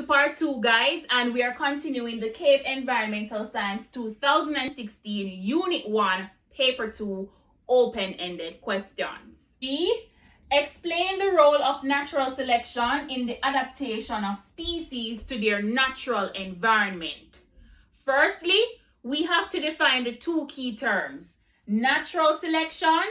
part 2, guys, and we are continuing the Cape Environmental Science 2016 Unit 1, Paper 2, open-ended questions. B. Explain the role of natural selection in the adaptation of species to their natural environment. Firstly, we have to define the two key terms, natural selection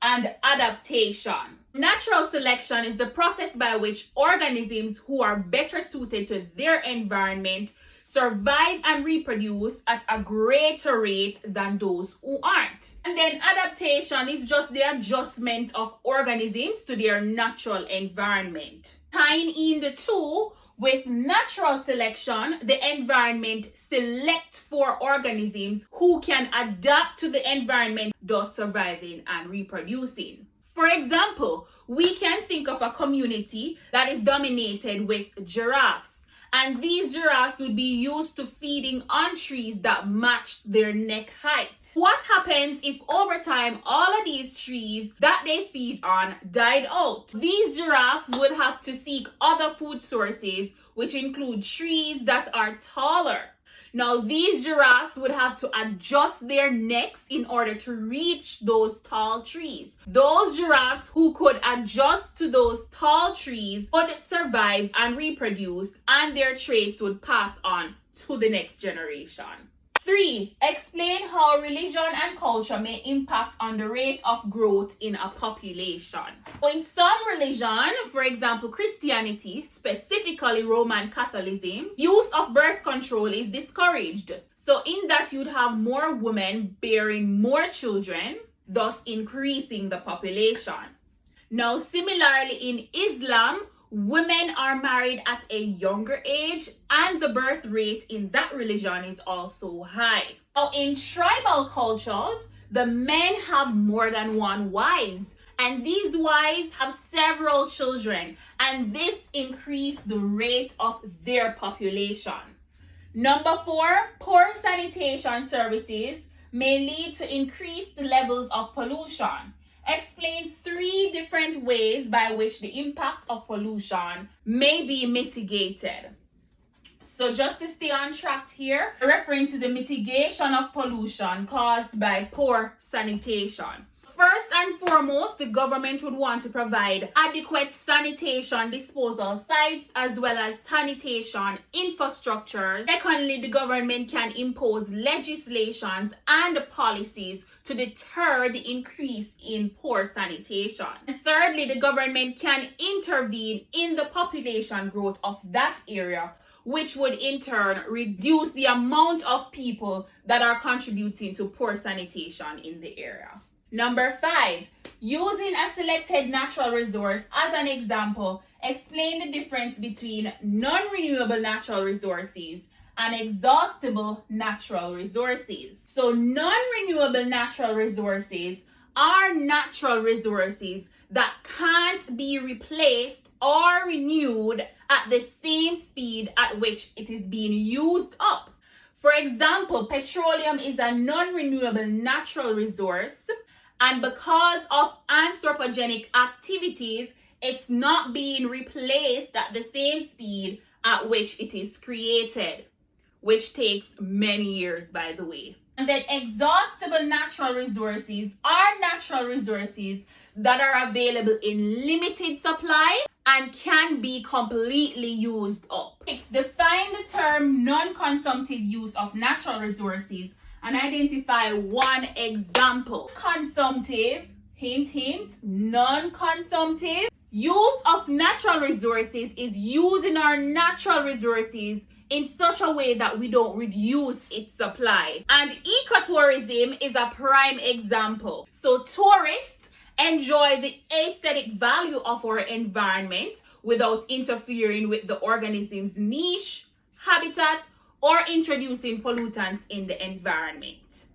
and adaptation. Natural selection is the process by which organisms who are better suited to their environment survive and reproduce at a greater rate than those who aren't. And then adaptation is just the adjustment of organisms to their natural environment. Tying in the two, with natural selection, the environment selects for organisms who can adapt to the environment, thus surviving and reproducing. For example, we can think of a community that is dominated with giraffes, and these giraffes would be used to feeding on trees that match their neck height. What happens if over time all of these trees that they feed on died out? These giraffes would have to seek other food sources, which include trees that are taller. Now, these giraffes would have to adjust their necks in order to reach those tall trees. Those giraffes who could adjust to those tall trees would survive and reproduce, and their traits would pass on to the next generation. 3. Explain how religion and culture may impact on the rate of growth in a population. In some religion, for example Christianity, specifically Roman Catholicism, use of birth control is discouraged. So in that you'd have more women bearing more children, thus increasing the population. Now similarly in Islam, women are married at a younger age, and the birth rate in that religion is also high. Now, in tribal cultures, the men have more than one wives, and these wives have several children, and this increases the rate of their population. Number 4, poor sanitation services may lead to increased levels of pollution. Explain 3 different ways by which the impact of pollution may be mitigated. So just to stay on track here, referring to the mitigation of pollution caused by poor sanitation. First and foremost, the government would want to provide adequate sanitation disposal sites as well as sanitation infrastructures. Secondly, the government can impose legislations and policies to deter the increase in poor sanitation. And thirdly, the government can intervene in the population growth of that area, which would in turn reduce the amount of people that are contributing to poor sanitation in the area. Number 5, using a selected natural resource as an example, explain the difference between non-renewable natural resources and exhaustible natural resources. So non-renewable natural resources are natural resources that can't be replaced or renewed at the same speed at which it is being used up. For example, petroleum is a non-renewable natural resource, and because of anthropogenic activities, it's not being replaced at the same speed at which it is created, which takes many years, by the way. And then exhaustible natural resources are natural resources that are available in limited supply and can be completely used up. Define the term non-consumptive use of natural resources and identify one example. Consumptive, hint, hint, non-consumptive. Use of natural resources is using our natural resources in such a way that we don't reduce its supply. And ecotourism is a prime example. So tourists enjoy the aesthetic value of our environment without interfering with the organism's niche, habitat, or introducing pollutants in the environment.